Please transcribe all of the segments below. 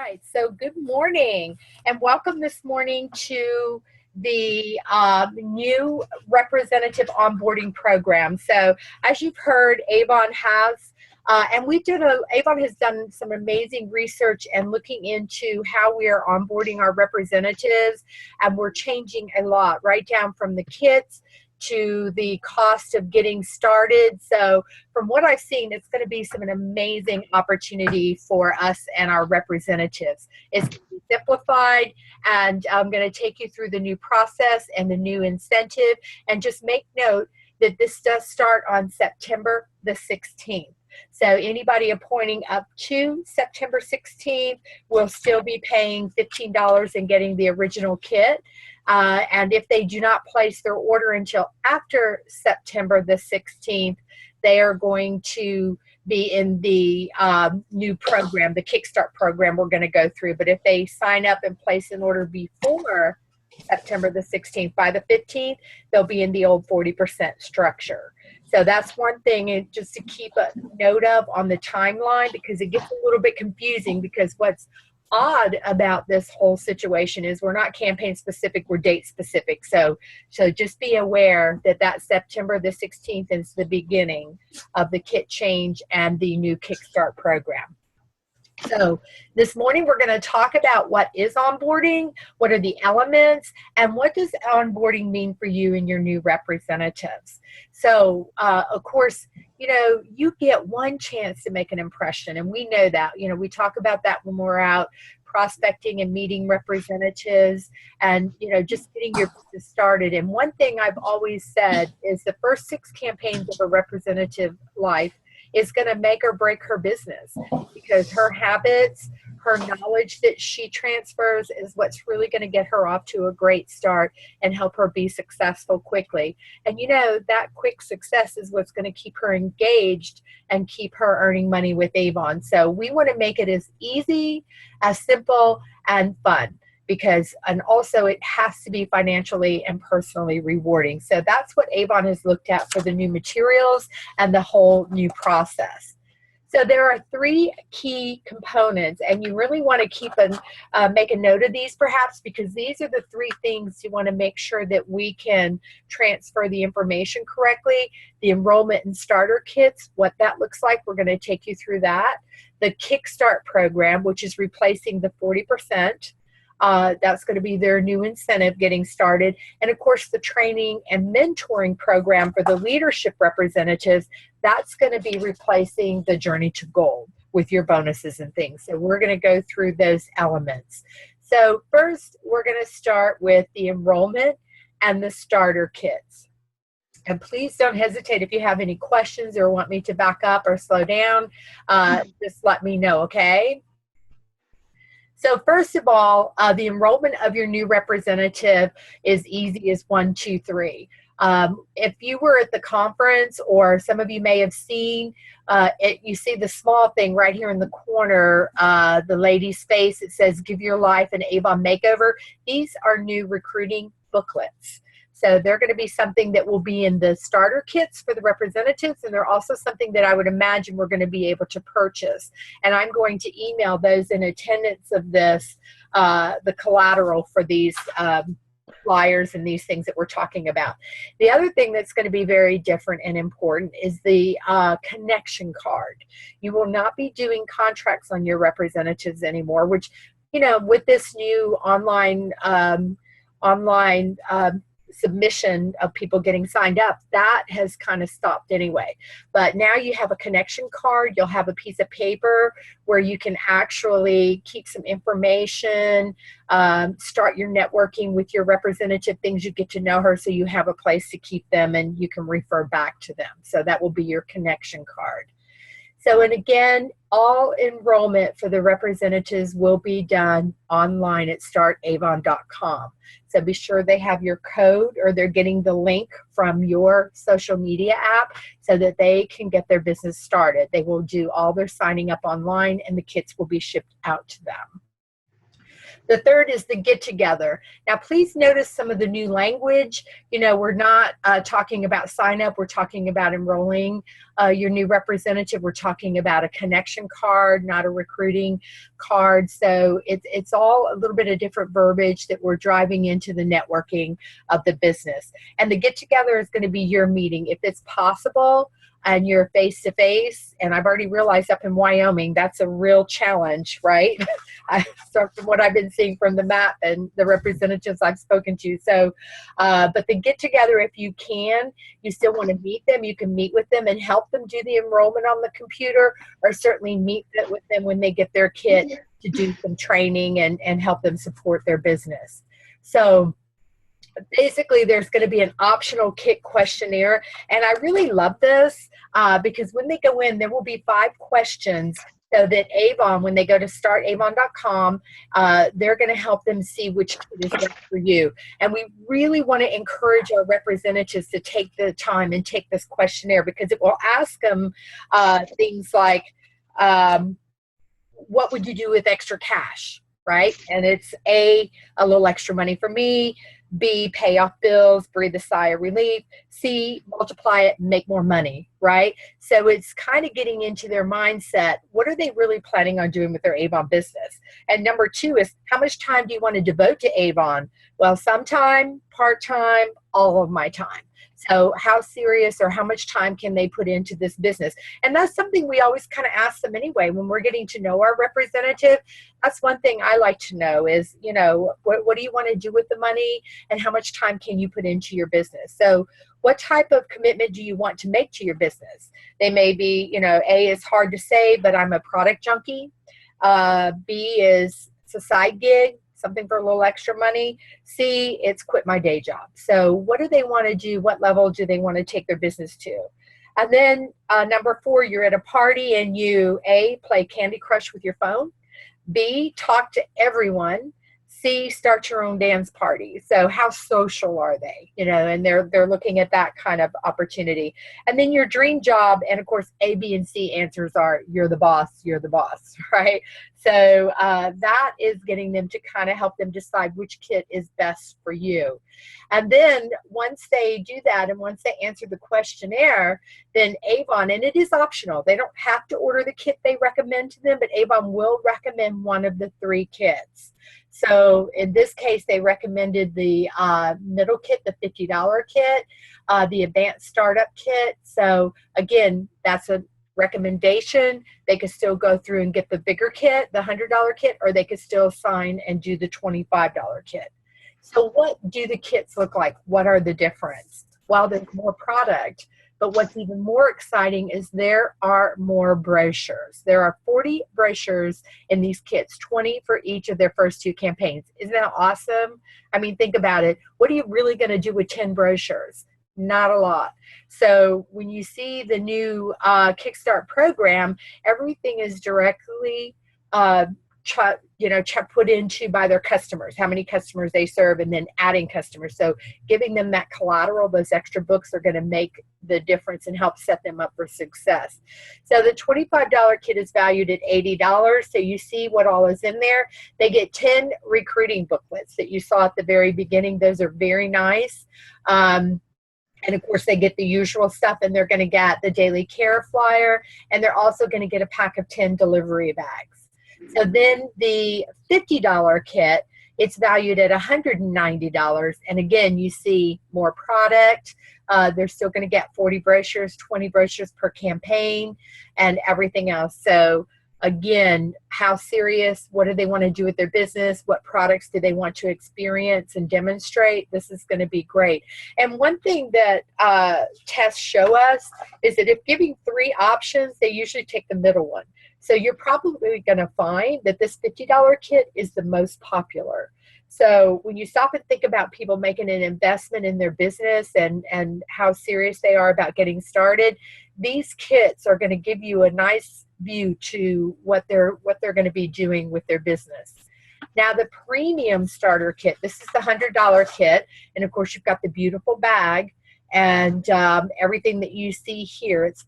right, so good morning and welcome this morning to the new representative onboarding program. So as you've heard, Avon has, Avon has done some amazing research and looking into how we are onboarding our representatives, and we're changing a lot, right down from the kits to the cost of getting started. So from what I've seen, it's going to be an amazing opportunity for us and our representatives. It's going to be simplified, and I'm going to take you through the new process and the new incentive. And just make note that this does start on September the 16th. So anybody appointing up to September 16th will still be paying $15 and getting the original kit. And if they do not place their order until after September the 16th, they are going to be in the new program, the Kickstart program we're going to go through. But if they sign up and place an order before September the 16th, by the 15th, they'll be in the old 40% structure. So that's one thing just to keep a note of on the timeline, because it gets a little bit confusing, because what's odd about this whole situation is we're not campaign specific, we're date specific. So just be aware that September the 16th is the beginning of the kit change and the new Kickstart program. So this morning we're going to talk about what is onboarding, what are the elements, and what does onboarding mean for you and your new representatives. So of course, you get one chance to make an impression, and we know that. We talk about that when we're out prospecting and meeting representatives and, just getting your business started. And one thing I've always said is the first 6 campaigns of a representative life is going to make or break her business, because her habits, her knowledge that she transfers is what's really going to get her off to a great start and help her be successful quickly. And that quick success is what's going to keep her engaged and keep her earning money with Avon. So we want to make it as easy, as simple, and fun, and also it has to be financially and personally rewarding. So that's what Avon has looked at for the new materials and the whole new process. So there are 3 key components, and you really want to make a note of these perhaps, because these are the 3 things you want to make sure that we can transfer the information correctly. The enrollment and starter kits, what that looks like, we're going to take you through that. The Kickstart program, which is replacing the 40%. That's going to be their new incentive getting started. And of course, the training and mentoring program for the leadership representatives, that's going to be replacing the Journey to Gold with your bonuses and things. So we're going to go through those elements. So first, we're going to start with the enrollment and the starter kits. And please don't hesitate if you have any questions or want me to back up or slow down, just let me know, okay? So first of all, the enrollment of your new representative is easy as 1, 2, 3. If you were at the conference, or some of you may have seen, you see the small thing right here in the corner, the lady's face, it says, "Give your life an Avon makeover." These are new recruiting booklets. So they're going to be something that will be in the starter kits for the representatives, and they're also something that I would imagine we're going to be able to purchase. And I'm going to email those in attendance of this, the collateral for these flyers and these things that we're talking about. The other thing that's going to be very different and important is the connection card. You will not be doing contracts on your representatives anymore, which, with this new online submission of people getting signed up, that has kind of stopped anyway. But now you have a connection card, you'll have a piece of paper where you can actually keep some information, start your networking with your representative, things you get to know her, so you have a place to keep them and you can refer back to them. So that will be your connection card. So, and again, all enrollment for the representatives will be done online at startavon.com. So be sure they have your code, or they're getting the link from your social media app so that they can get their business started. They will do all their signing up online, and the kits will be shipped out to them. The third is the get together. Now, please notice some of the new language. We're not talking about sign up, we're talking about enrolling. your new representative, we're talking about a connection card, not a recruiting card. So it's all a little bit of different verbiage that we're driving into the networking of the business. And the get together is going to be your meeting. If it's possible and you're face to face, and I've already realized up in Wyoming, that's a real challenge, right? So from what I've been seeing from the map and the representatives I've spoken to. So, but the get together, if you can, you still want to meet them, you can meet with them and help them do the enrollment on the computer, or certainly meet with them when they get their kit to do some training and help them support their business. So basically, there's going to be an optional kit questionnaire. And I really love this because when they go in, there will be 5 questions so that Avon, when they go to startavon.com, they're going to help them see which kit is best for you. And we really want to encourage our representatives to take the time and take this questionnaire, because it will ask them things like, what would you do with extra cash, right? And it's A, a little extra money for me. B, pay off bills, breathe a sigh of relief. C, multiply it and make more money, right? So it's kind of getting into their mindset. What are they really planning on doing with their Avon business? And number 2 is, how much time do you want to devote to Avon? Well, sometime, part-time, all of my time. So how serious or how much time can they put into this business? And that's something we always kind of ask them anyway when we're getting to know our representative. That's one thing I like to know is, you know, what do you want to do with the money and how much time can you put into your business? So what type of commitment do you want to make to your business? They may be, you know, A is hard to say, but I'm a product junkie. B is it's a side gig, something for a little extra money. C, it's quit my day job. So what do they want to do? What level do they want to take their business to? And then number 4, you're at a party and you, A, play Candy Crush with your phone. B, talk to everyone. C, start your own dance party. So how social are they? You know, and they're looking at that kind of opportunity. And then your dream job, and of course, A, B, and C answers are you're the boss, right? So that is getting them to kind of help them decide which kit is best for you. And then once they do that and once they answer the questionnaire, then Avon, and it is optional, they don't have to order the kit they recommend to them, but Avon will recommend one of the 3 kits. So in this case, they recommended the middle kit, the $50 kit, the advanced startup kit. So again, that's a recommendation. They could still go through and get the bigger kit, the $100 kit, or they could still sign and do the $25 kit. So what do the kits look like? What are the difference? Well, there's more product, but what's even more exciting is there are more brochures. There are 40 brochures in these kits, 20 for each of their first 2 campaigns. Isn't that awesome? I mean, think about it. What are you really going to do with 10 brochures? Not a lot. So when you see the new Kickstart program, everything is directly put into by their customers, how many customers they serve, and then adding customers. So giving them that collateral, those extra books are going to make the difference and help set them up for success. So the $25 kit is valued at $80. So you see what all is in there. They get 10 recruiting booklets that you saw at the very beginning. Those are very nice. And of course, they get the usual stuff, and they're going to get the daily care flyer, and they're also going to get a pack of 10 delivery bags. So then the $50 kit, it's valued at $190. And again, you see more product. They're still going to get 40 brochures, 20 brochures per campaign, and everything else. So again, how serious, what do they want to do with their business? What products do they want to experience and demonstrate? This is going to be great. And one thing that tests show us is that if giving 3 options, they usually take the middle one. So you're probably going to find that this $50 kit is the most popular. So when you stop and think about people making an investment in their business and how serious they are about getting started, these kits are going to give you a nice view to what they're going to be doing with their business. Now the premium starter kit, this is the $100 kit, and of course you've got the beautiful bag and everything that you see here. It's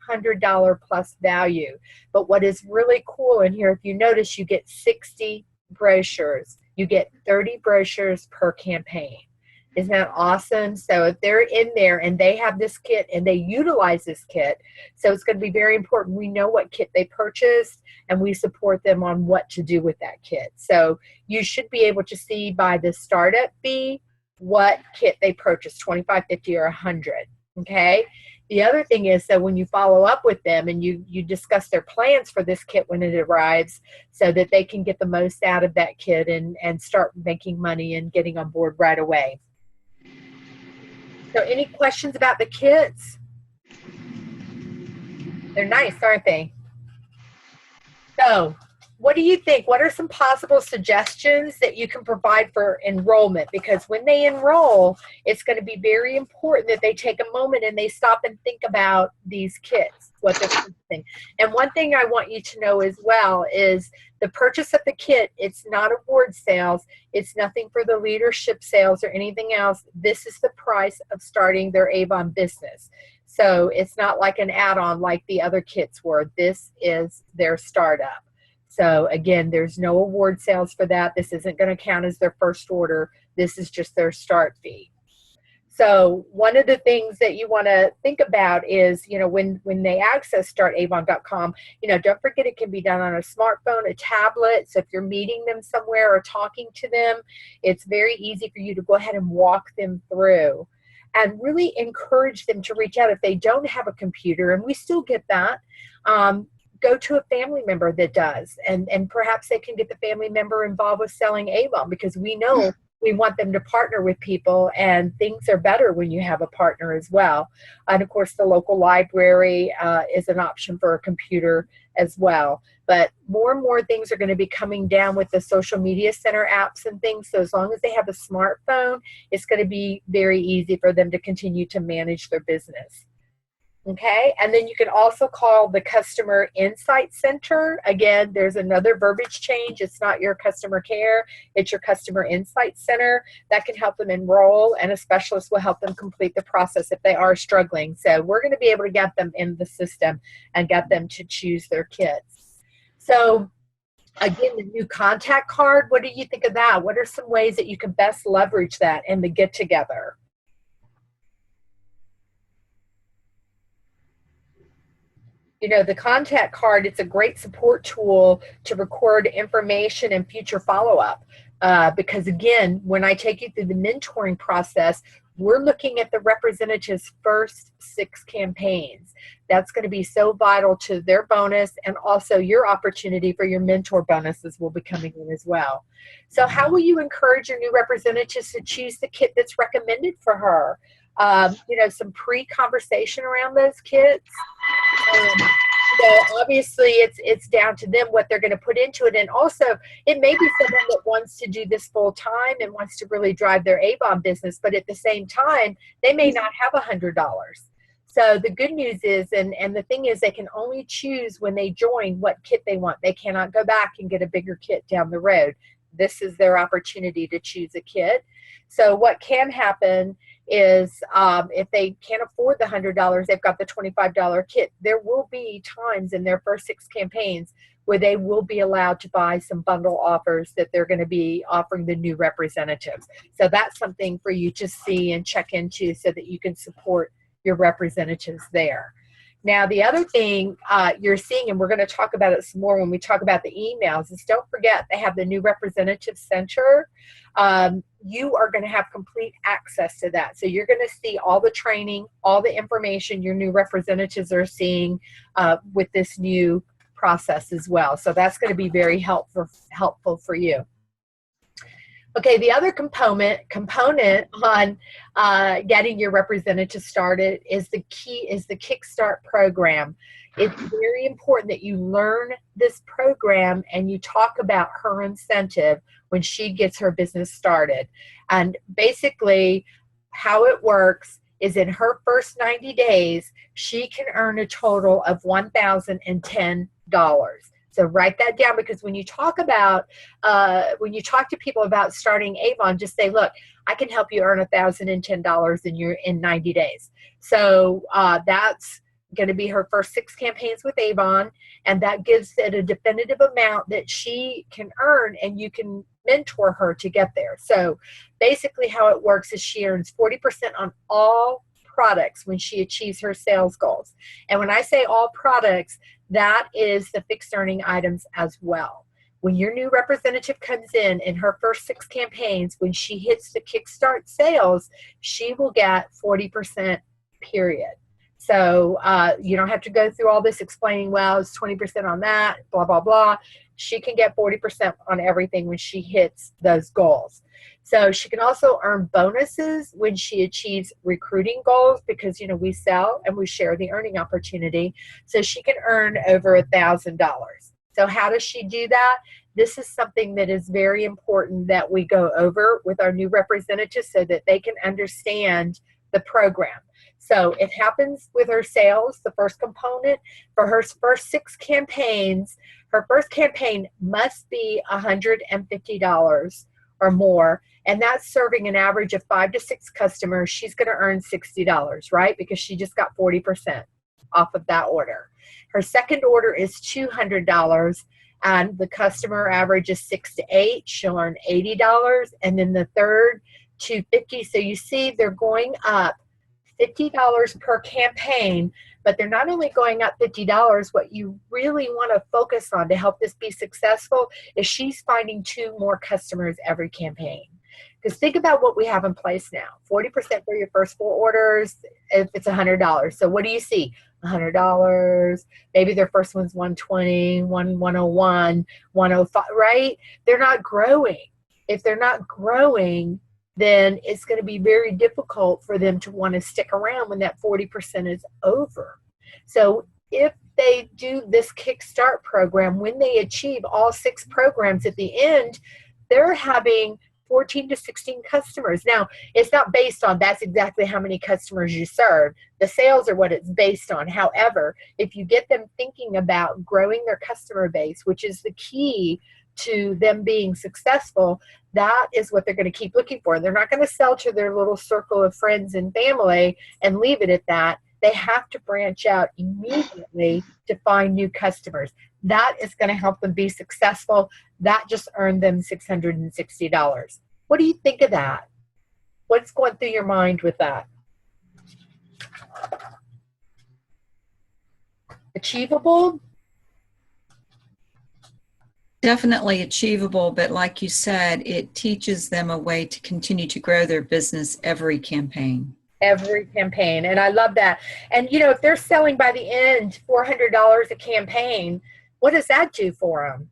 $400 plus value. But what is really cool in here, if you notice, you get 60 brochures. You get 30 brochures per campaign. Isn't that awesome? So if they're in there and they have this kit and they utilize this kit, so it's going to be very important. We know what kit they purchased and we support them on what to do with that kit. So you should be able to see by the startup fee what kit they purchased, 25, 50, or 100. Okay. The other thing is, so when you follow up with them and you discuss their plans for this kit when it arrives, so that they can get the most out of that kit and start making money and getting on board right away. So any questions about the kits? They're nice, aren't they? So what do you think? What are some possible suggestions that you can provide for enrollment? Because when they enroll, it's going to be very important that they take a moment and they stop and think about these kits, what they're purchasing. And one thing I want you to know as well is the purchase of the kit, it's not award sales. It's nothing for the leadership sales or anything else. This is the price of starting their Avon business. So it's not like an add-on like the other kits were. This is their startup. So again, there's no award sales for that. This isn't going to count as their first order. This is just their start fee. So one of the things that you want to think about is, when they access startavon.com, don't forget it can be done on a smartphone, a tablet. So if you're meeting them somewhere or talking to them, it's very easy for you to go ahead and walk them through and really encourage them to reach out if they don't have a computer. And we still get that. Go to a family member that does, and perhaps they can get the family member involved with selling Avon, because we know we want them to partner with people, and things are better when you have a partner as well. And of course, the local library is an option for a computer as well. But more and more things are going to be coming down with the social media center apps and things. So as long as they have a smartphone, it's going to be very easy for them to continue to manage their business. Okay, and then you can also call the Customer Insight Center. Again, there's another verbiage change. It's not your customer care, it's your Customer Insight Center. That can help them enroll, and a specialist will help them complete the process if they are struggling. So we're going to be able to get them in the system and get them to choose their kits. So again, the new contact card, what do you think of that? What are some ways that you can best leverage that in the get-together? The contact card, it's a great support tool to record information and future follow-up. Because again, when I take you through the mentoring process, we're looking at the representative's first 6 campaigns. That's going to be so vital to their bonus, and also your opportunity for your mentor bonuses will be coming in as well. So how will you encourage your new representatives to choose the kit that's recommended for her? Some pre-conversation around those kits. Obviously it's down to them what they're going to put into it. And also it may be someone that wants to do this full time and wants to really drive their Avon business, but at the same time, they may not have $100. So the good news is, and the thing is, they can only choose when they join what kit they want. They cannot go back and get a bigger kit down the road. This is their opportunity to choose a kit. So what can happen is if they can't afford the $100, they've got the $25 kit. There will be times in their first 6 campaigns where they will be allowed to buy some bundle offers that they're going to be offering the new representatives. So that's something for you to see and check into so that you can support your representatives there. Now, the other thing you're seeing, and we're going to talk about it some more when we talk about the emails, is don't forget they have the new representative center. You are going to have complete access to that. So you're going to see all the training, all the information your new representatives are seeing with this new process as well. So that's going to be very helpful for you. Okay, the other component on getting your representative started is the Kickstart program. It's very important that you learn this program and you talk about her incentive when she gets her business started. And basically how it works is in her first 90 days, she can earn a total of $1,010. So write that down, because when you talk to people about starting Avon, just say, look, I can help you earn $1,010 in 90 days. So that's going to be her first 6 campaigns with Avon, and that gives it a definitive amount that she can earn, and you can mentor her to get there. So basically how it works is she earns 40% on all products when she achieves her sales goals. And when I say all products, that is the fixed earning items as well. When your new representative comes in her first 6 campaigns, when she hits the Kickstart sales, she will get 40%, period. So you don't have to go through all this explaining, well, it's 20% on that, blah, blah, blah. She can get 40% on everything when she hits those goals. So she can also earn bonuses when she achieves recruiting goals because, you know, we sell and we share the earning opportunity. So she can earn over $1,000. So how does she do that? This is something that is very important that we go over with our new representatives so that they can understand the program. So it happens with her sales, the first component. For her first 6 campaigns, her first campaign must be $150 or more, and that's serving an average of 5 to 6 customers. She's going to earn $60, right? Because she just got 40% off of that order. Her second order is $200, and the customer average is 6 to 8. She'll earn $80, and then the third, $250. So you see, they're going up $50 per campaign, but they're not only going up $50. What you really want to focus on to help this be successful is she's finding 2 more customers every campaign. Because think about what we have in place now. 40% for your first 4 orders if it's $100. So what do you see? $100. Maybe their first one's $120, 101, 105, right? They're not growing. If they're not growing, then it's going to be very difficult for them to want to stick around when that 40% is over. So if they do this Kickstart program, when they achieve all 6 programs at the end, they're having 14 to 16 customers. Now, it's not based on that's exactly how many customers you serve. The sales are what it's based on. However, if you get them thinking about growing their customer base, which is the key to them being successful, that is what they're going to keep looking for. They're not going to sell to their little circle of friends and family and leave it at that. They have to branch out immediately to find new customers. That is going to help them be successful. That just earned them $660. What do you think of that? What's going through your mind with that? Achievable? Definitely achievable, but like you said, it teaches them a way to continue to grow their business every campaign. Every campaign. And I love that. And, you know, if they're selling by the end $400 a campaign, what does that do for them?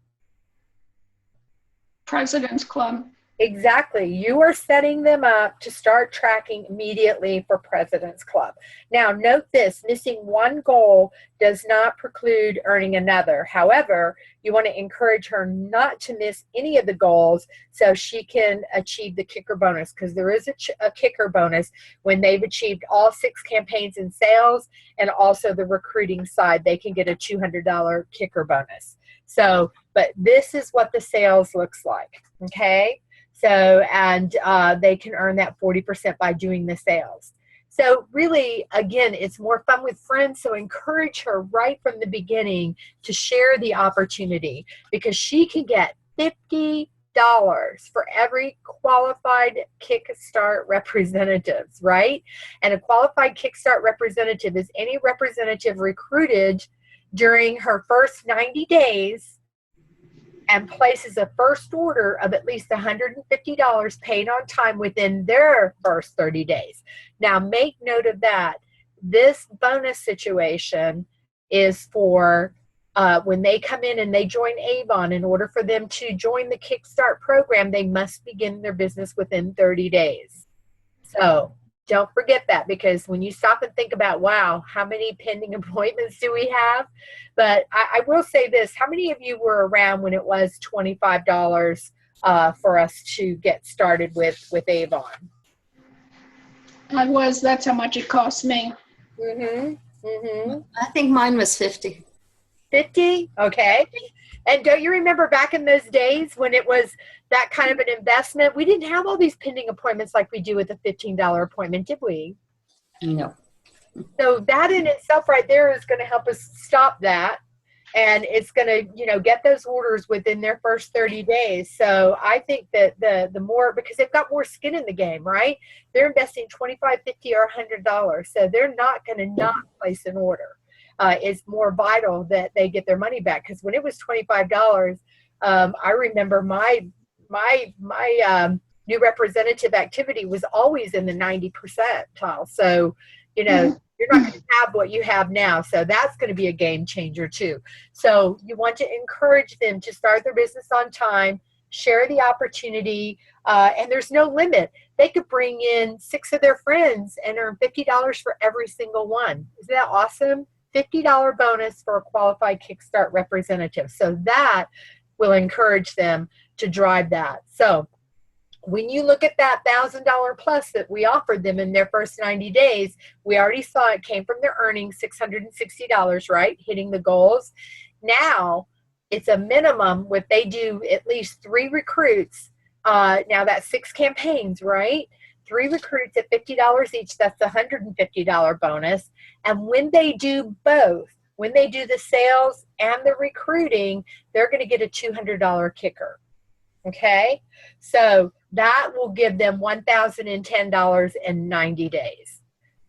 President's Club. Exactly. You are setting them up to start tracking immediately for President's Club. Now, note this, missing one goal does not preclude earning another. However, you want to encourage her not to miss any of the goals so she can achieve the kicker bonus, because there is a kicker bonus when they've achieved all 6 campaigns in sales, and also the recruiting side, they can get a $200 kicker bonus. So, but this is what the sales looks like, okay? So, and they can earn that 40% by doing the sales. So really, again, it's more fun with friends. So encourage her right from the beginning to share the opportunity, because she can get $50 for every qualified Kickstart representatives, right? And a qualified Kickstart representative is any representative recruited during her first 90 days and places a first order of at least $150 paid on time within their first 30 days. Now, make note of that. This bonus situation is for when they come in and they join Avon. In order for them to join the Kickstart program, they must begin their business within 30 days. So don't forget that, because when you stop and think about, wow, how many pending appointments do we have? But I will say this, how many of you were around when it was $25 for us to get started with Avon? I was. That's how much it cost me. Mm-hmm. Mm-hmm. I think mine was 50. 50? Okay. And don't you remember back in those days when it was that kind of an investment? We didn't have all these pending appointments like we do with a $15 appointment, did we? No. So that in itself right there is going to help us stop that. And it's going to, get those orders within their first 30 days. So I think that the more, because they've got more skin in the game, right? They're investing 25, 50, or $100. So they're not going to not place an order. It's more vital that they get their money back. Because when it was $25, I remember my new representative activity was always in the 90 percentile. So, you're not going to have what you have now. So that's going to be a game changer too. So you want to encourage them to start their business on time, share the opportunity, and there's no limit. They could bring in 6 of their friends and earn $50 for every single one. Isn't that awesome? $50 bonus for a qualified Kickstart representative. So that will encourage them to drive that. So when you look at that $1,000 plus that we offered them in their first 90 days, we already saw it came from their earnings, $660, right? Hitting the goals. Now it's a minimum if they do at least 3 recruits. Now that's 6 campaigns, right? 3 recruits at $50 each, that's a $150 bonus. And when they do both, when they do the sales and the recruiting, they're going to get a $200 kicker. Okay, so that will give them $1,010 in 90 days.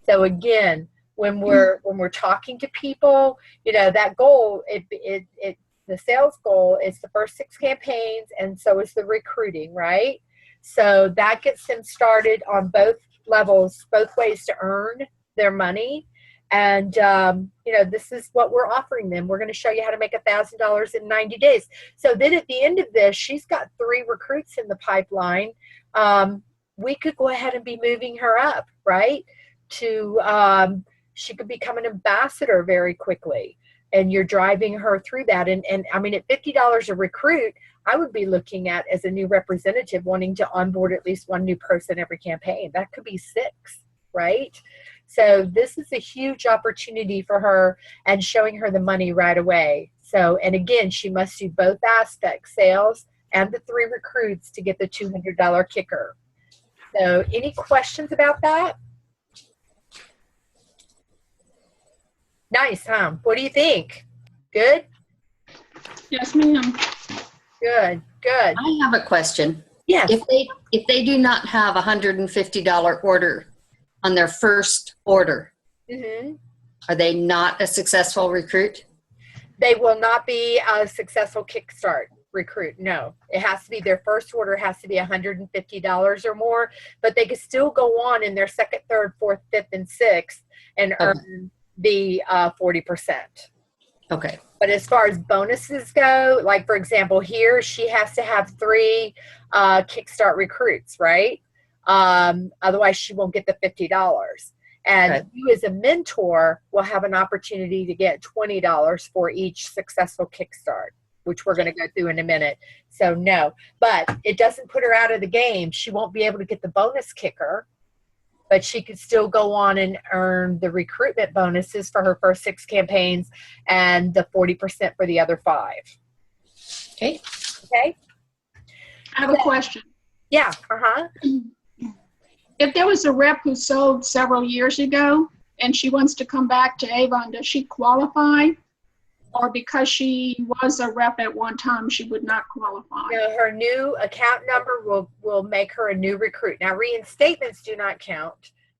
So again, when we're talking to people, that goal, the sales goal is the first 6 campaigns, and so is the recruiting, right? So that gets them started on both levels, both ways to earn their money. And, this is what we're offering them. We're going to show you how to make $1,000 in 90 days. So then at the end of this, she's got 3 recruits in the pipeline. We could go ahead and be moving her up, right? She could become an ambassador very quickly. And you're driving her through that. And I mean, at $50 a recruit, I would be looking at, as a new representative, wanting to onboard at least 1 new person every campaign. That could be 6, right? So this is a huge opportunity for her and showing her the money right away. So, and again, she must do both aspects, sales and the 3 recruits, to get the $200 kicker. So any questions about that? Nice, huh? What do you think? Good? Yes, ma'am. Good. I have a question. Yes. If they do not have a $150 order on their first order, are they not a successful recruit? They will not be a successful Kickstart recruit. No, it has to be their first order has to be $150 or more, but they can still go on in their second, third, fourth, fifth, and sixth and earn the 40%. Okay. But as far as bonuses go, like for example, here she has to have 3 Kickstart recruits, right? Otherwise she won't get the $50. And you as a mentor will have an opportunity to get $20 for each successful Kickstart, which we're going to go through in a minute. So no, but it doesn't put her out of the game. She won't be able to get the bonus kicker, but she could still go on and earn the recruitment bonuses for her first 6 campaigns and the 40% for the other 5. Okay. Okay. I have a question. Yeah. If there was a rep who sold several years ago and she wants to come back to Avon, does she qualify? Or because she was a rep at one time, she would not qualify? No, her new account number will make her a new recruit. Now, reinstatements do not count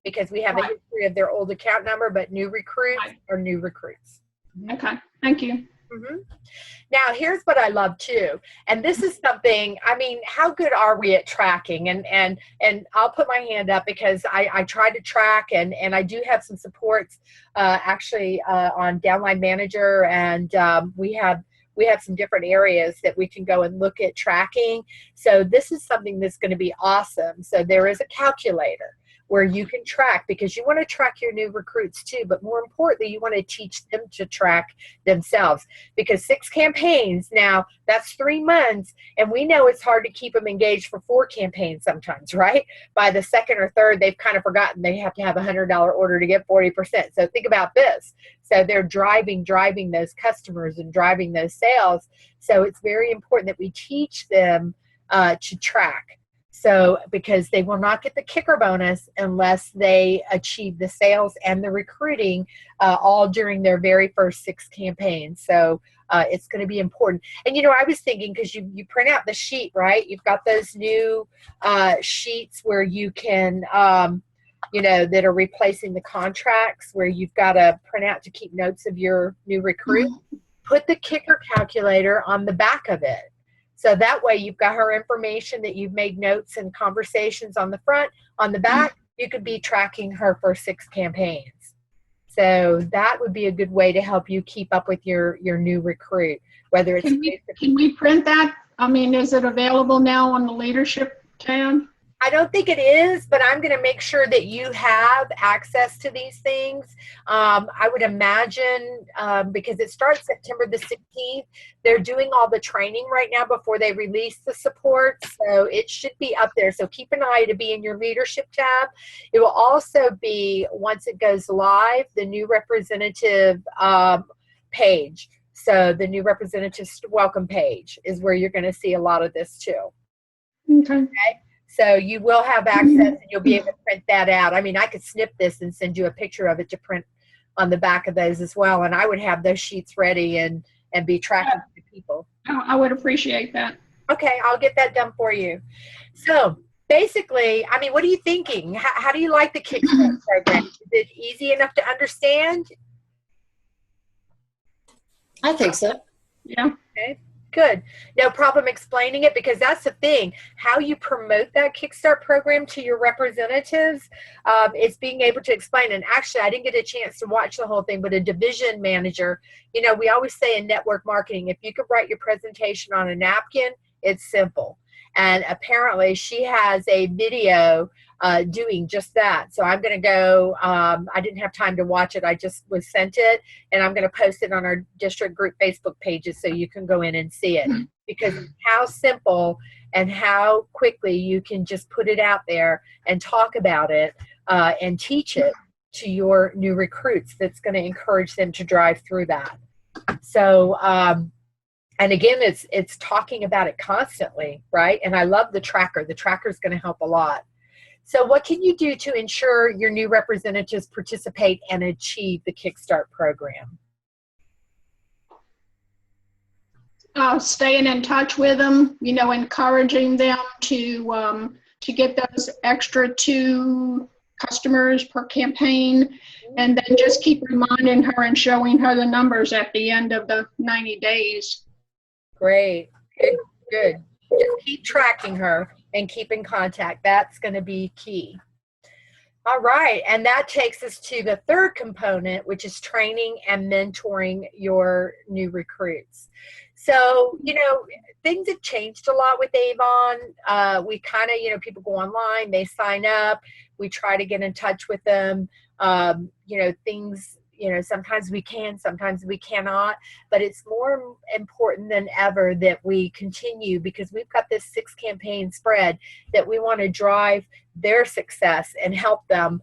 because we have a history of their old account number, but new recruits are new recruits. Okay, thank you. Now, here's what I love too. And this is something, I mean, how good are we at tracking? And I'll put my hand up because I try to track and I do have some supports actually on Downline Manager, and we have some different areas that we can go and look at tracking. So this is something that's going to be awesome. So there is a calculator where you can track, because you want to track your new recruits too, but more importantly, you want to teach them to track themselves, because 6 campaigns, now that's 3 months, and we know it's hard to keep them engaged for 4 campaigns sometimes, right? By the second or third, they've kind of forgotten they have to have a $100 order to get 40%. So think about this. So they're driving those customers and driving those sales. So it's very important that we teach them to track. So, because they will not get the kicker bonus unless they achieve the sales and the recruiting all during their very first 6 campaigns. So it's going to be important. And, I was thinking, because you print out the sheet, right? You've got those new sheets where you can, that are replacing the contracts, where you've got to print out to keep notes of your new recruit. Put the kicker calculator on the back of it. So that way you've got her information that you've made notes and conversations on the front. On the back, you could be tracking her for 6 campaigns. So that would be a good way to help you keep up with your new recruit, whether it's... Can we print that? I mean, is it available now on the leadership tab? I don't think it is, but I'm going to make sure that you have access to these things. I would imagine, because it starts September the 16th, they're doing all the training right now before they release the support. So it should be up there. So keep an eye to be in your leadership tab. It will also be, once it goes live, the new representative page. So the new representative welcome page is where you're going to see a lot of this too. Okay. So you will have access, and you'll be able to print that out. I mean, I could snip this and send you a picture of it to print on the back of those as well. And I would have those sheets ready and be tracking the people. I would appreciate that. Okay, I'll get that done for you. So basically, I mean, what are you thinking? How do you like the Kickstart program? Is it easy enough to understand? I think so. Yeah. Okay. Good. No problem explaining it, because that's the thing. How you promote that Kickstart program to your representatives is being able to explain. And actually, I didn't get a chance to watch the whole thing, but a division manager, we always say in network marketing, if you could write your presentation on a napkin, it's simple. And apparently she has a video doing just that. So I'm going to go, I didn't have time to watch it. I just was sent it, and I'm going to post it on our district group Facebook pages so you can go in and see it, because how simple and how quickly you can just put it out there and talk about it and teach it to your new recruits. That's going to encourage them to drive through that. So, and again, it's talking about it constantly, right? And I love the tracker. The tracker is going to help a lot. So what can you do to ensure your new representatives participate and achieve the Kickstart program? Staying in touch with them, encouraging them to get those extra 2 customers per campaign, and then just keep reminding her and showing her the numbers at the end of the 90 days. Great. Good. Just keep tracking her and keep in contact. That's going to be key. All right. And that takes us to the third component, which is training and mentoring your new recruits. So, things have changed a lot with Avon. We kind of, people go online, they sign up, we try to get in touch with them. Things, sometimes we can, sometimes we cannot, but it's more important than ever that we continue, because we've got this 6 campaign spread that we want to drive their success and help them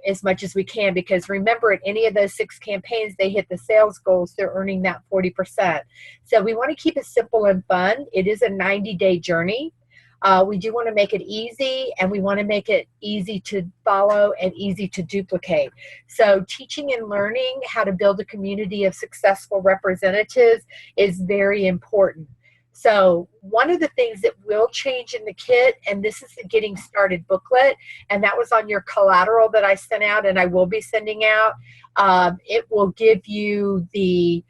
as much as we can, because remember, at any of those 6 campaigns, they hit the sales goals, they're earning that 40%. So we want to keep it simple and fun. It is a 90-day journey. We do want to make it easy, and we want to make it easy to follow and easy to duplicate. So teaching and learning how to build a community of successful representatives is very important. So one of the things that will change in the kit, and this is the Getting Started booklet, and that was on your collateral that I sent out and I will be sending out. It will give you the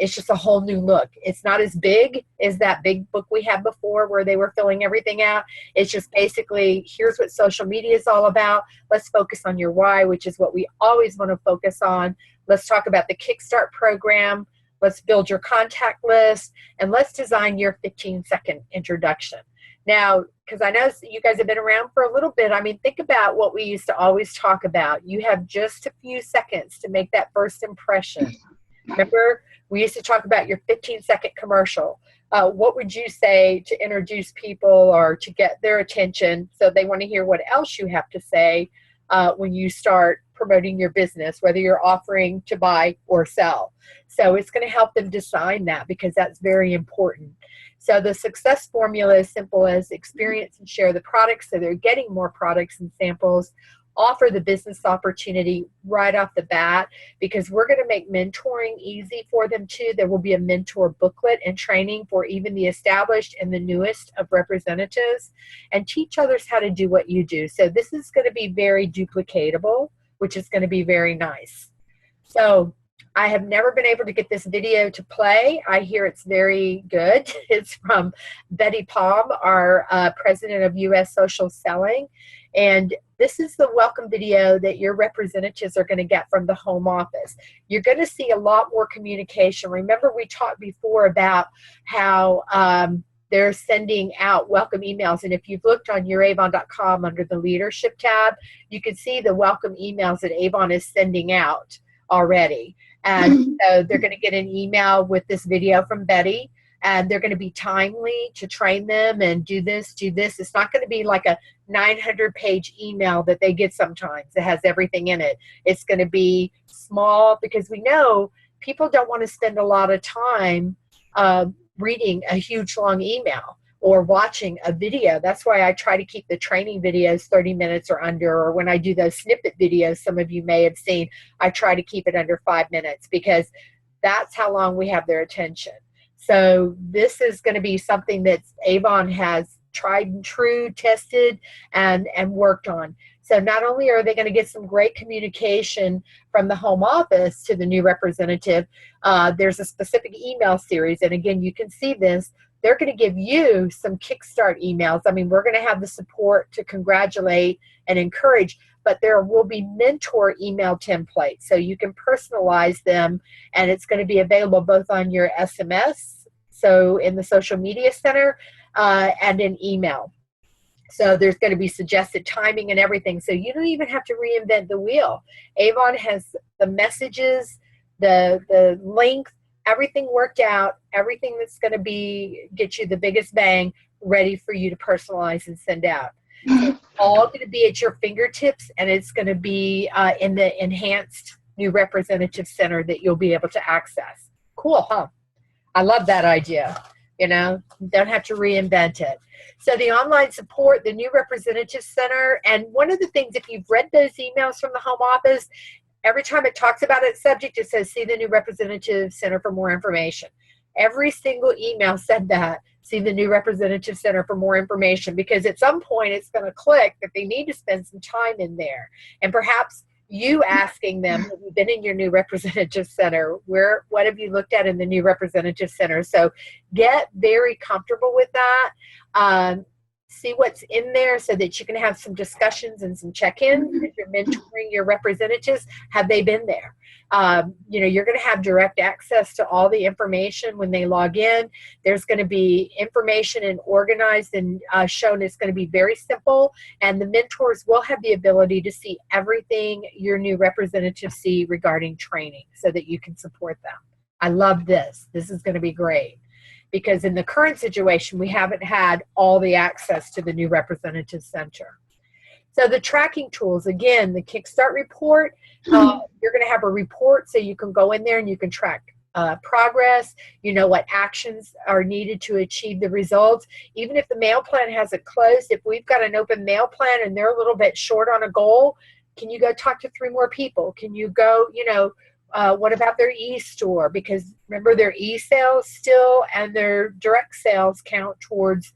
it's just a whole new look. It's not as big as that big book we had before where they were filling everything out. It's just basically, here's what social media is all about. Let's focus on your why, which is what we always want to focus on. Let's talk about the Kickstart program. Let's build your contact list, and let's design your 15-second introduction. Now, because I know you guys have been around for a little bit, I mean, think about what we used to always talk about. You have just a few seconds to make that first impression. Remember, we used to talk about your 15-second commercial. What would you say to introduce people or to get their attention so they want to hear what else you have to say when you start promoting your business, whether you're offering to buy or sell. So it's going to help them design that, because that's very important. So the success formula is simple as experience and share the products, so they're getting more products and samples. Offer the business opportunity right off the bat, because we're going to make mentoring easy for them too. There will be a mentor booklet and training for even the established and the newest of representatives, and teach others how to do what you do. So this is going to be very duplicatable, which is going to be very nice. So I have never been able to get this video to play. I hear it's very good. It's from Betty Palm, our president of U.S. Social Selling. And this is the welcome video that your representatives are going to get from the home office. You're going to see a lot more communication. Remember, we talked before about how they're sending out welcome emails. And if you've looked on youravon.com under the leadership tab, you can see the welcome emails that Avon is sending out already. And so they're going to get an email with this video from Betty, and they're going to be timely to train them and do this, do this. It's not going to be like a 900-page email that they get sometimes that has everything in it. It's going to be small, because we know people don't want to spend a lot of time reading a huge long email or watching a video. That's why I try to keep the training videos 30 minutes or under, or when I do those snippet videos, some of you may have seen, I try to keep it under 5 minutes, because that's how long we have their attention. So this is going to be something that Avon has tried and true, tested, and worked on. So not only are they going to get some great communication from the home office to the new representative, there's a specific email series. And again, you can see this. They're going to give you some kickstart emails. I mean, we're going to have the support to congratulate and encourage, but there will be mentor email templates. So you can personalize them, and it's going to be available both on your SMS, so in the social media center, and in email. So there's going to be suggested timing and everything. So you don't even have to reinvent the wheel. Avon has the messages, the length, everything worked out, everything that's going to get you the biggest bang, ready for you to personalize and send out. So it's all going to be at your fingertips, and it's going to be in the enhanced new representative center that you'll be able to access. Cool, huh? I love that idea. You know, don't have to reinvent it. So the online support, the new representative center, and one of the things, if you've read those emails from the home office, every time it talks about its subject, it says, see the new representative center for more information. Every single email said that, see the new representative center for more information, because at some point it's going to click that they need to spend some time in there. And perhaps you asking them, have you been in your new representative center? What have you looked at in the new representative center? So get very comfortable with that. See what's in there so that you can have some discussions and some check-ins. If you're mentoring your representatives, have they been there? You know, you're going to have direct access to all the information when they log in. There's going to be information and organized and shown. It's going to be very simple, and the mentors will have the ability to see everything your new representatives see regarding training so that you can support them. I love this. This is going to be great, because in the current situation, we haven't had all the access to the new representative center. So the tracking tools, again, the Kickstart report, you're going to have a report so you can go in there and you can track progress, you know what actions are needed to achieve the results. Even if the mail plan hasn't closed, if we've got an open mail plan and they're a little bit short on a goal, can you go talk to 3 more people? Can you go, you know, what about their e-store? Because remember, their e-sales still and their direct sales count towards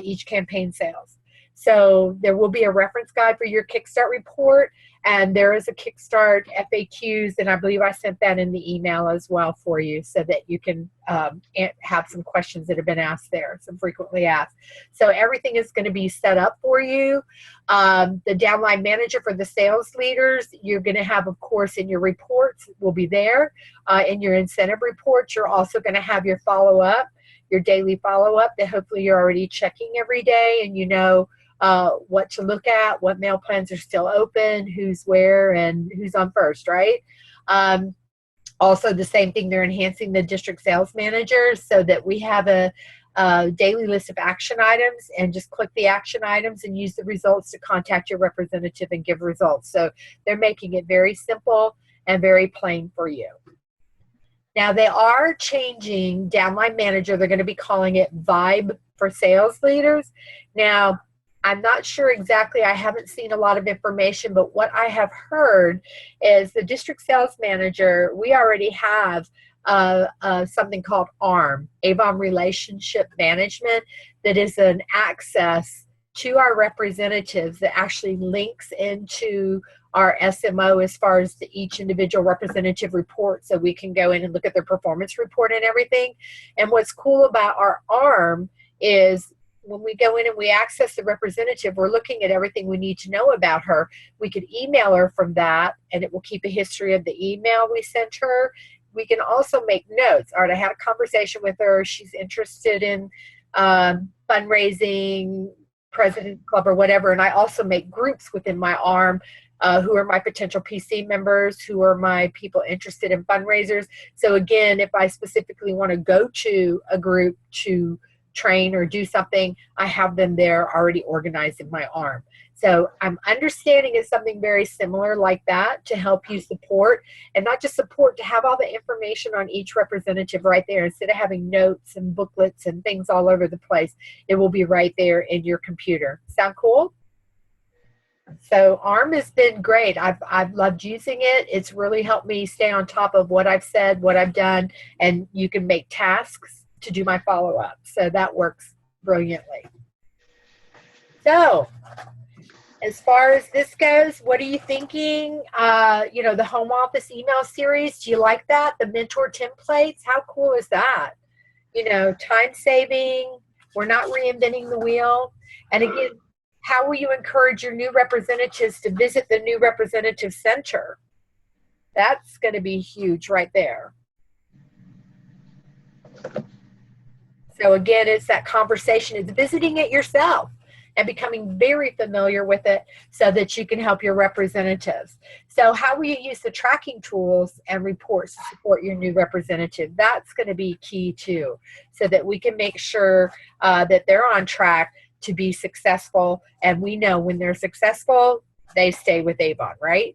each campaign sales. So there will be a reference guide for your Kickstart report, and there is a Kickstart FAQs, and I believe I sent that in the email as well for you so that you can have some questions that have been asked there, some frequently asked. So everything is going to be set up for you. The downline manager for the sales leaders, you're going to have, of course, in your reports, will be there. In your incentive reports, you're also going to have your follow-up, your daily follow-up that hopefully you're already checking every day, and you know what to look at, what mail plans are still open, who's where, and who's on first, right? Also, the same thing, they're enhancing the district sales managers so that we have a daily list of action items and just click the action items and use the results to contact your representative and give results. So they're making it very simple and very plain for you. Now they are changing downline manager. They're going to be calling it Vibe for sales leaders. Now, I'm not sure exactly. I haven't seen a lot of information, but what I have heard is the district sales manager, we already have something called ARM, Avon Relationship Management, that is an access to our representatives that actually links into our SMO as far as each individual representative report, so we can go in and look at their performance report and everything. And what's cool about our ARM is when we go in and we access the representative, we're looking at everything we need to know about her. We could email her from that, and it will keep a history of the email we sent her. We can also make notes. All right, I had a conversation with her. She's interested in fundraising, President's Club, or whatever. And I also make groups within my ARM who are my potential PC members, who are my people interested in fundraisers. So again, if I specifically want to go to a group to train or do something, I have them there already organized in my ARM. So I'm understanding it's something very similar like that to help you support, and not just support, to have all the information on each representative right there. Instead of having notes and booklets and things all over the place, it will be right there in your computer. Sound cool? So ARM has been great. I've loved using it. It's really helped me stay on top of what I've said, what I've done, and you can make tasks to do my follow-up. So that works brilliantly. So as far as this goes, what are you thinking? The home office email series, do you like that? The mentor templates, how cool is that? Time saving, we're not reinventing the wheel. And again, how will you encourage your new representatives to visit the new representative center? That's going to be huge right there. So again, it's that conversation. It's visiting it yourself and becoming very familiar with it so that you can help your representatives. So how will you use the tracking tools and reports to support your new representative? That's going to be key too, so that we can make sure that they're on track to be successful. And we know when they're successful, they stay with Avon, right?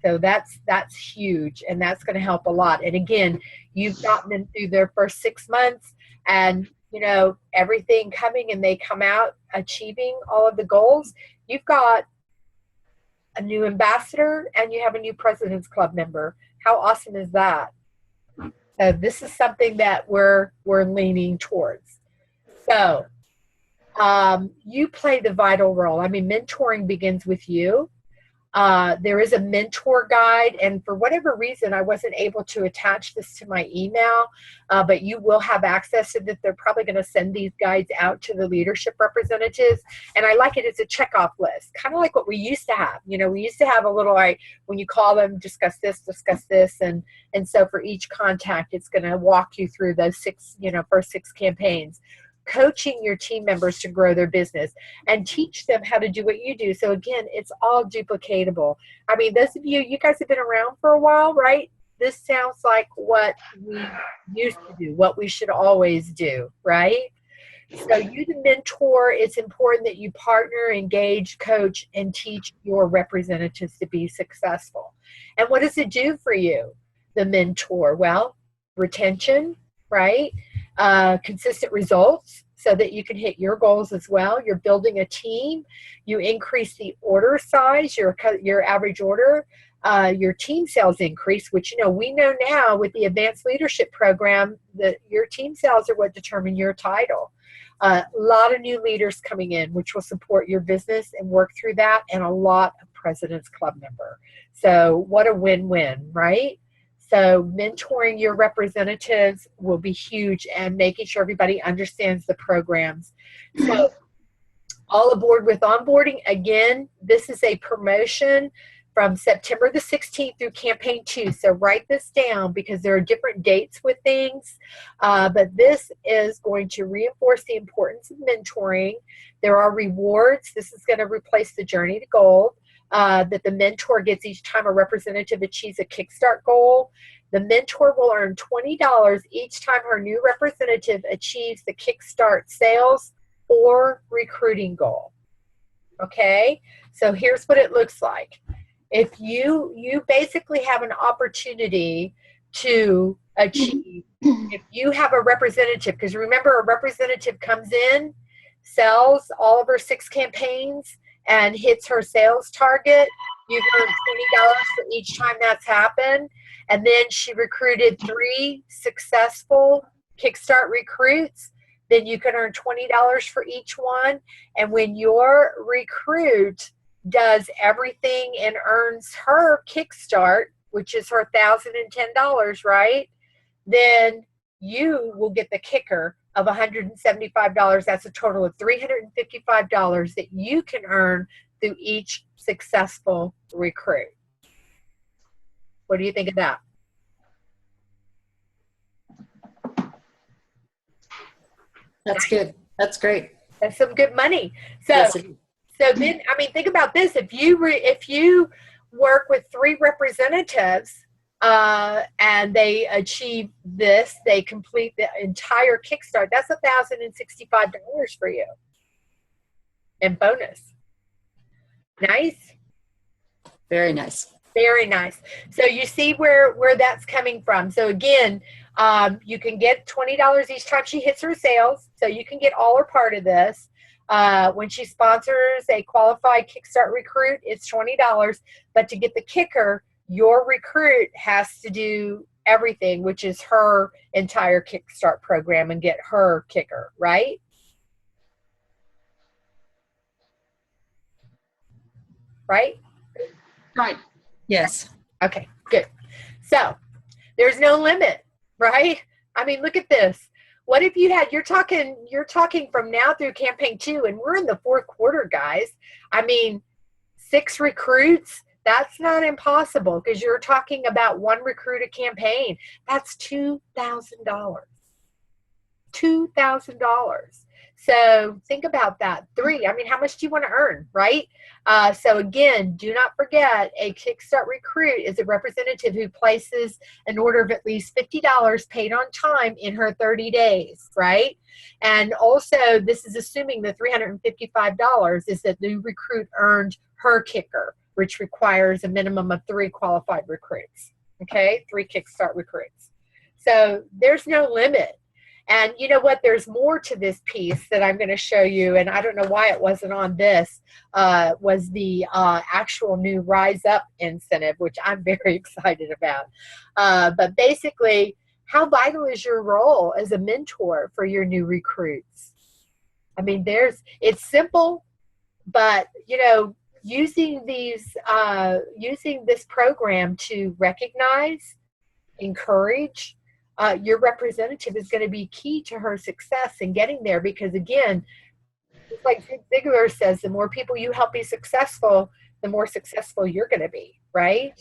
So that's huge, and that's going to help a lot. And again, you've gotten them through their first 6 months, and everything coming, and they come out achieving all of the goals. You've got a new ambassador, and you have a new President's Club member. How awesome is that? So this is something that we're leaning towards. So you play the vital role. I mean, mentoring begins with you. There is a mentor guide, and for whatever reason, I wasn't able to attach this to my email, but you will have access to it. They're probably going to send these guides out to the leadership representatives, and I like it as a checkoff list, kind of like what we used to have. We used to have a little, when you call them, discuss this, and so for each contact, it's going to walk you through those first 6 campaigns. Coaching your team members to grow their business and teach them how to do what you do. So again, it's all duplicatable. I mean, those of you guys have been around for a while, right? This sounds like what we used to do, what we should always do, right? So you, the mentor, it's important that you partner, engage, coach, and teach your representatives to be successful. And what does it do for you, the mentor? Well, retention, right? Consistent results so that you can hit your goals as well. You're building a team. You increase the order size, your average order. Your team sales increase, which we know now with the advanced leadership program that your team sales are what determine your title. A lot of new leaders coming in, which will support your business and work through that, and a lot of President's Club member. So what a win-win, right? So mentoring your representatives will be huge, and making sure everybody understands the programs. So all aboard with onboarding. Again, this is a promotion from September the 16th through campaign 2. So write this down because there are different dates with things. But this is going to reinforce the importance of mentoring. There are rewards. This is going to replace the Journey to Gold. That the mentor gets each time a representative achieves a Kickstart goal. The mentor will earn $20 each time her new representative achieves the Kickstart sales or recruiting goal. Okay, so here's what it looks like. If you basically have an opportunity to achieve, if you have a representative, because remember, a representative comes in, sells all of her 6 campaigns, and hits her sales target, you earn $20 for each time that's happened. And then she recruited 3 successful Kickstart recruits, then you can earn $20 for each one. And when your recruit does everything and earns her Kickstart, which is her $1,010, right? Then you will get the kicker of $175. That's a total of $355 that you can earn through each successful recruit. What do you think of that? That's good. That's great. That's some good money. So, Yes, so then, I mean, think about this. If you work with 3 representatives and they achieve this, they complete the entire Kickstart, that's $1,065 for you in bonus. Nice. very nice. Very nice. So you see where that's coming from. So again, you can get $20 each time she hits her sales. So you can get all or part of this. When she sponsors a qualified Kickstart recruit, it's $20. But to get the kicker, your recruit has to do everything, which is her entire Kickstart program, and get her kicker, right? Right? Right. Yes. Okay, good. So there's no limit, right? I mean, look at this. What if you had, you're talking from now through campaign 2, and we're in the 4th quarter, guys. I mean, 6 recruits, that's not impossible, because you're talking about 1 recruit a campaign. That's $2,000. $2,000. So think about that. 3, I mean, how much do you want to earn, right? So again, do not forget, a Kickstart recruit is a representative who places an order of at least $50 paid on time in her 30 days, right? And also, this is assuming the $355 is that the recruit earned her kicker, which requires a minimum of 3 qualified recruits, okay? 3 Kickstart recruits. So there's no limit. And you know what? There's more to this piece that I'm going to show you, and I don't know why it wasn't on this, was the actual new Rise Up incentive, which I'm very excited about. But basically, how vital is your role as a mentor for your new recruits? I mean, it's simple, but, you know, using this program to recognize, encourage, your representative is going to be key to her success in getting there, because again, just like Zig Ziglar says, the more people you help be successful, the more successful you're going to be, right?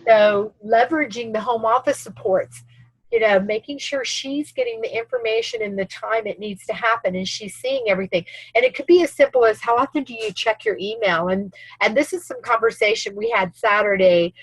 So leveraging the home office supports, you know, making sure she's getting the information in the time it needs to happen, and she's seeing everything. And it could be as simple as, how often do you check your email? And this is some conversation we had Saturday,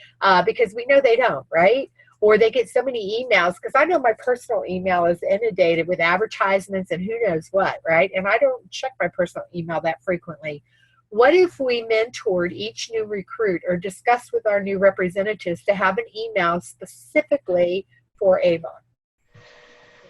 because we know they don't, right? Or they get so many emails, because I know my personal email is inundated with advertisements and who knows what, right? And I don't check my personal email that frequently. What if we mentored each new recruit, or discussed with our new representatives, to have an email specifically for Avon?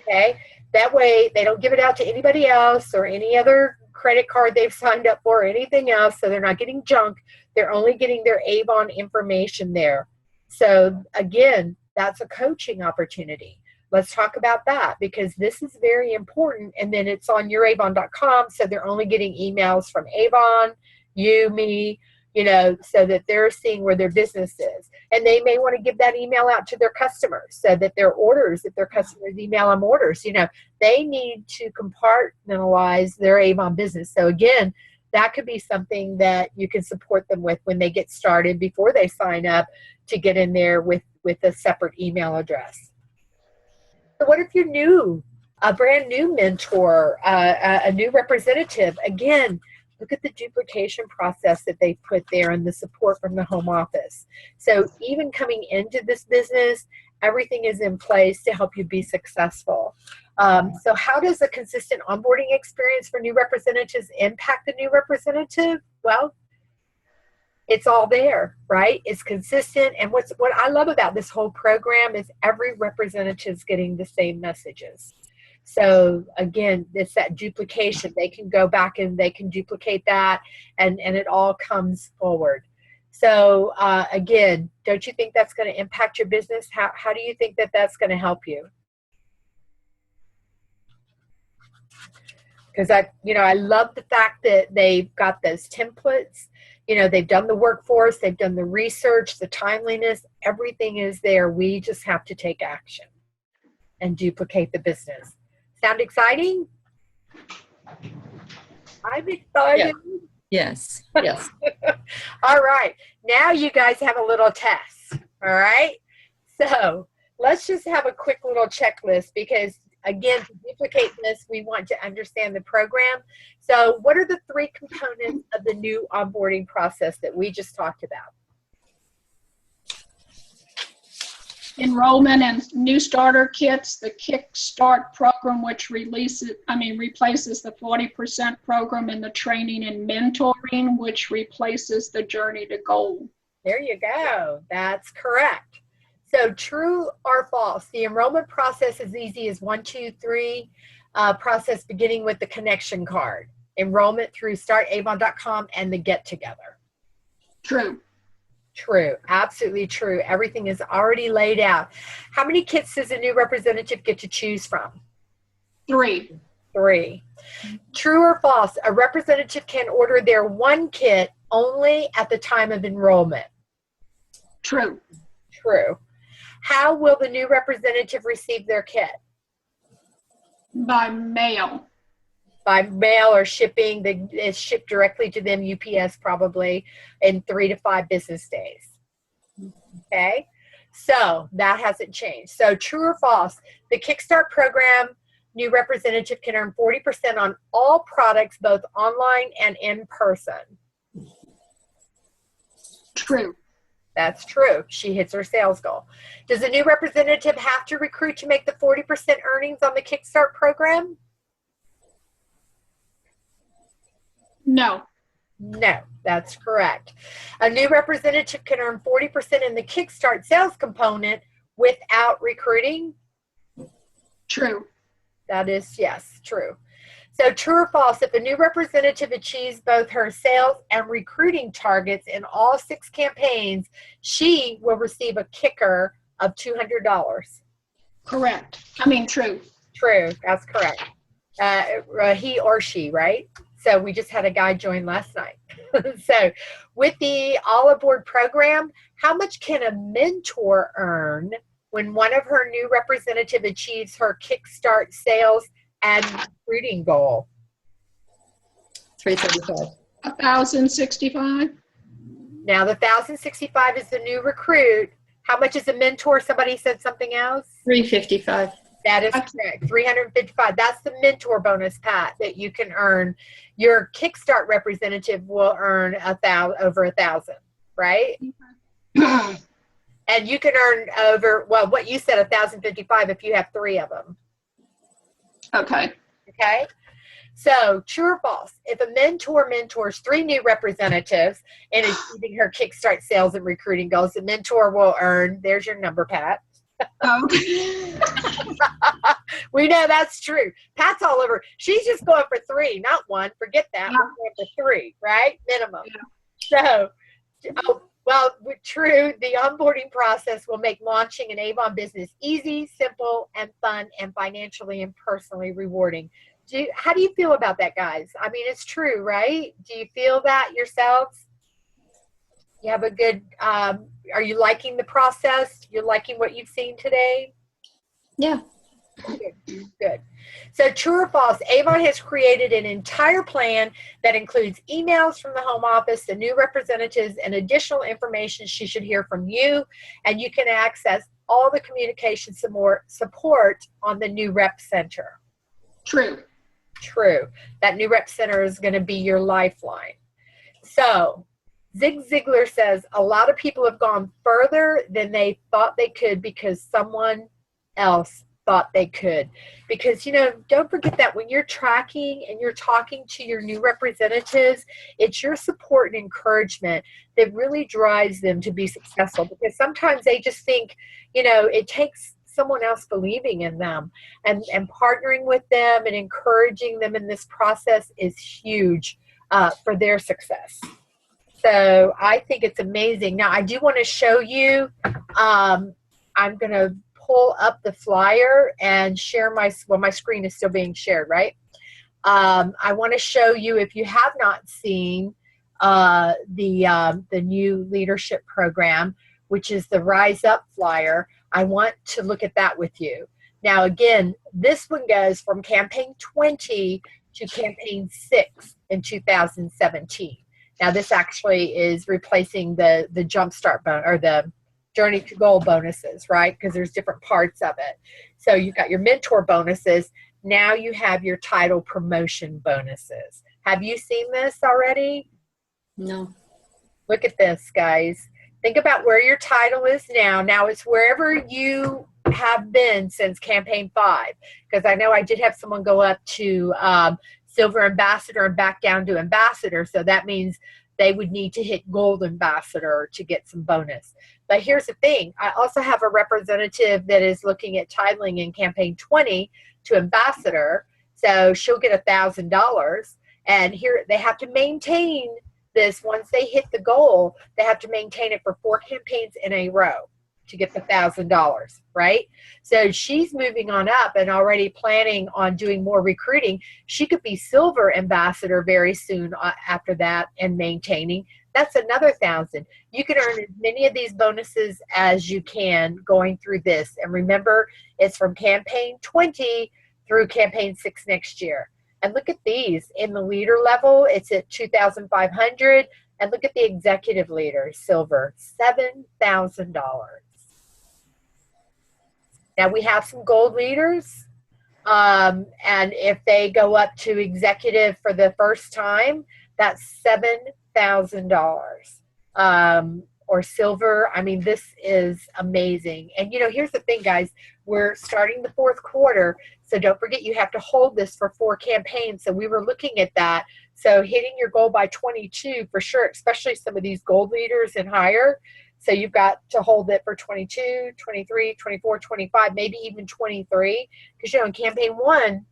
Okay, that way they don't give it out to anybody else or any other credit card they've signed up for or anything else, so they're not getting junk. They're only getting their Avon information there. So again, that's a coaching opportunity. Let's talk about that, because this is very important. And then it's on youravon.com, so they're only getting emails from Avon, you, me, you know, so that they're seeing where their business is. And they may want to give that email out to their customers, so that their orders, if their customers email them orders, you know, they need to compartmentalize their Avon business. So again, that could be something that you can support them with when they get started, before they sign up, to get in there with a separate email address. So what if you're new, a brand new mentor, a new representative? Again, look at the duplication process that they put there and the support from the home office. So even coming into this business Everything is in place to help you be successful. So how does a consistent onboarding experience for new representatives impact the new representative? Well, it's all there, right? It's consistent. And what I love about this whole program is every representative is getting the same messages. So again, it's that duplication. They can go back and they can duplicate that, and it all comes forward. So again, don't you think that's going to impact your business? How do you think that that's going to help you? Because I love the fact that they've got those templates. They've done the workforce, they've done the research, the timeliness, everything is there. We just have to take action and duplicate the business. Sound exciting? I'm excited. Yes. Yes. All right. Now you guys have a little test. All right. So let's just have a quick little checklist because, again, to duplicate this, we want to understand the program. So what are the 3 components of the new onboarding process that we just talked about? Enrollment and new starter kits, the Kickstart program, which replaces the 40% program, and the training and mentoring, which replaces the journey to goal. There you go. That's correct. So true or false? The enrollment process is easy as 1, 2, 3 process beginning with the connection card. Enrollment through startavon.com and the get together. True. True. Absolutely true. Everything is already laid out. How many kits does a new representative get to choose from? 3. 3. True or false? A representative can order their 1 kit only at the time of enrollment. True. True. How will the new representative receive their kit? By mail. By mail or shipping. It's shipped directly to them, UPS probably, in 3 to 5 business days. Okay? So that hasn't changed. So true or false? The Kickstart program, new representative can earn 40% on all products, both online and in person. True. That's true. She hits her sales goal. Does a new representative have to recruit to make the 40% earnings on the Kickstart program? No. No, that's correct. A new representative can earn 40% in the Kickstart sales component without recruiting? True. That is, yes, true. So true or false, if a new representative achieves both her sales and recruiting targets in all 6 campaigns, she will receive a kicker of $200. Correct. True. True, that's correct. He or she, right? So we just had a guy join last night. So with the All Aboard program, how much can a mentor earn when one of her new representative achieves her Kickstart sales and recruiting goal? $335. 1,065. Now the 1,065 is the new recruit. How much is a mentor? Somebody said something else? $355. That is correct. 355. That's the mentor bonus, Pat, that you can earn. Your Kickstart representative will earn over 1,000, right? And you can earn over, well, what you said, 1,055 if you have 3 of them. Okay. Okay. So true or false? If a mentor mentors 3 new representatives in achieving her Kickstart sales and recruiting goals, the mentor will earn, there's your number, Pat. Okay. We know that's true. Pat's all over. She's just going for 3, not 1. Forget that. Yeah. We're going for 3, right? Minimum. Yeah. So, well, true. The onboarding process will make launching an Avon business easy, simple, and fun, and financially and personally rewarding. How do you feel about that, guys? It's true, right? Do you feel that yourselves? You have a good, are you liking the process? You're liking what you've seen today? Yeah. Good. So true or false, Avon has created an entire plan that includes emails from the home office, the new representatives, and additional information she should hear from you. And you can access all the communication support on the new rep center. True. True. That new rep center is going to be your lifeline. So Zig Ziglar says a lot of people have gone further than they thought they could because someone else thought they could. Because, don't forget that when you're tracking and you're talking to your new representatives, it's your support and encouragement that really drives them to be successful. Because sometimes they just think, it takes someone else believing in them, and partnering with them and encouraging them in this process is huge for their success. So I think it's amazing. Now, I do want to show you, I'm going to pull up the flyer and share my screen is still being shared, right? I want to show you, if you have not seen the new leadership program, which is the Rise Up flyer, I want to look at that with you. Now, again, this one goes from campaign 20 to campaign 6 in 2017. Now, this actually is replacing the Jumpstart or the Journey to Goal bonuses, right? Because there's different parts of it. So you've got your mentor bonuses. Now you have your title promotion bonuses. Have you seen this already? No. Look at this, guys. Think about where your title is now. Now it's wherever you have been since campaign 5. Because I know I did have someone go up to Silver Ambassador and back down to Ambassador. So that means they would need to hit Gold Ambassador to get some bonus. But here's the thing. I also have a representative that is looking at titling in campaign 20 to Ambassador. So she'll get $1,000. And here they have to maintain this. Once they hit the goal, they have to maintain it for 4 campaigns in a row to get the $1,000, right? So she's moving on up and already planning on doing more recruiting. She could be Silver Ambassador very soon after that and maintaining. That's another $1,000. You can earn as many of these bonuses as you can going through this. And remember, it's from campaign 20 through campaign 6 next year. And look at these. In the leader level, it's at $2,500. And look at the executive leader, Silver, $7,000. Now we have some gold leaders, and if they go up to executive for the first time, that's $7,000. Or silver. I mean, this is amazing. And here's the thing, guys. We're starting the 4th quarter, so don't forget you have to hold this for 4 campaigns. So we were looking at that. So hitting your goal by 22 for sure, especially some of these gold leaders and higher. So you've got to hold it for 22, 23, 24, 25, maybe even 23. Because, in campaign 1,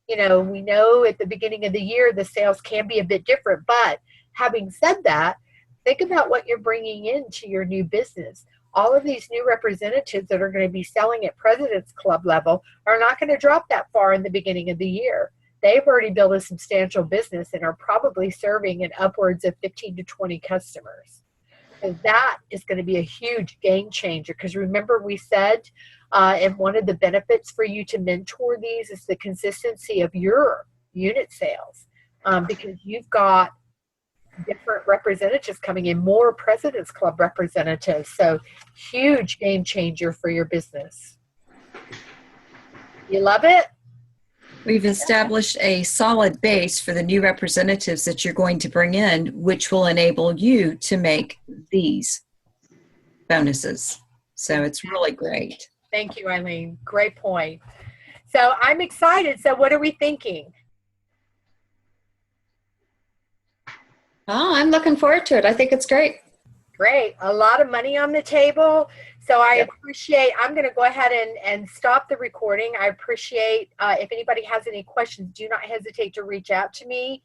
we know at the beginning of the year, the sales can be a bit different. But having said that, think about what you're bringing into your new business. All of these new representatives that are going to be selling at President's Club level are not going to drop that far in the beginning of the year. They've already built a substantial business and are probably serving in upwards of 15 to 20 customers. So that is going to be a huge game changer, because remember we said, and one of the benefits for you to mentor these is the consistency of your unit sales, because you've got different representatives coming in, more President's Club representatives. So huge game changer for your business. You love it? We've established a solid base for the new representatives that you're going to bring in, which will enable you to make these bonuses. So it's really great. Thank you, Eileen. Great point. So I'm excited. So what are we thinking? Oh, I'm looking forward to it. I think it's great. Great. A lot of money on the table. So I appreciate, I'm going to go ahead and stop the recording. I appreciate, if anybody has any questions, do not hesitate to reach out to me.